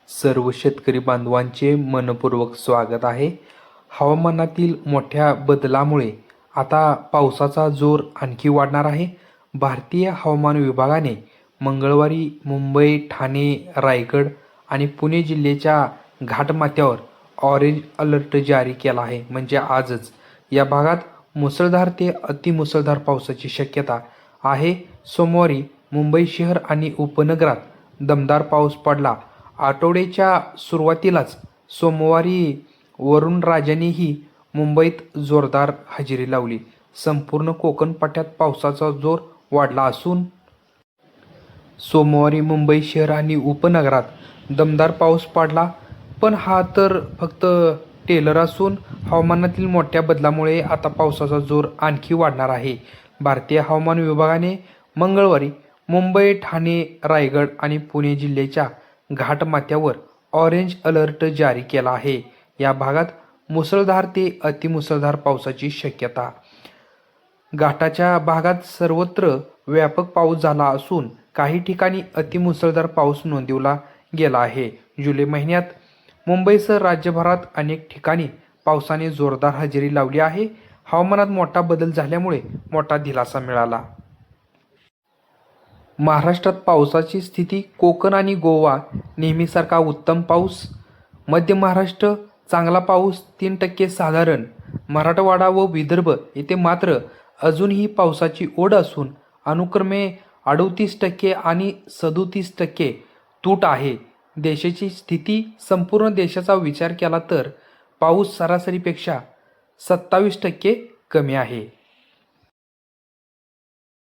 सर्व शेतकरी बांधवांचे मनपूर्वक स्वागत आहे. हवामानातील मोठ्या बदलामुळे आता पावसाचा जोर आणखी वाढणार आहे. भारतीय हवामान विभागाने मंगळवारी मुंबई, ठाणे, रायगड आणि पुणे जिल्ह्याच्या घाटमाथ्यावर ऑरेंज अलर्ट जारी केला आहे. म्हणजे आजच या भागात मुसळधार ते अतिमुसळधार पावसाची शक्यता आहे. सोमवारी मुंबई शहर आणि उपनगरात दमदार पाऊस पडला. आठवड्याच्या सुरुवातीलाच सोमवारी वरुण राजानेही मुंबईत जोरदार हजेरी लावली. संपूर्ण कोकण पट्ट्यात पावसाचा जोर वाढला असून सोमवारी मुंबई शहर आणि उपनगरात दमदार पाऊस पडला. पण हा तर फक्त टेलर असून हवामानातील मोठ्या बदलामुळे आता पावसाचा जोर आणखी वाढणार आहे. भारतीय हवामान विभागाने मंगळवारी मुंबई, ठाणे, रायगड आणि पुणे जिल्ह्याच्या घाटमाथ्यावर ऑरेंज अलर्ट जारी केला आहे. या भागात मुसळधार ते अतिमुसळधार पावसाची शक्यता. घाटाच्या भागात सर्वत्र व्यापक पाऊस झाला असून काही ठिकाणी अतिमुसळधार पाऊस नोंदवला गेला आहे. जुलै महिन्यात मुंबईसह राज्यभरात अनेक ठिकाणी पावसाने जोरदार हजेरी लावली आहे. हवामानात मोठा बदल झाल्यामुळे मोठा दिलासा मिळाला. महाराष्ट्रात पावसाची स्थिती. कोकण आणि गोवा नेहमीसारखा उत्तम पाऊस. मध्य महाराष्ट्र चांगला पाऊस 3% साधारण. मराठवाडा व विदर्भ येथे मात्र अजूनही पावसाची ओढ असून अनुक्रमे 38% आणि 37% तूट आहे. देशाची स्थिती. संपूर्ण देशाचा विचार केला तर पाऊस सरासरीपेक्षा 27% कमी आहे.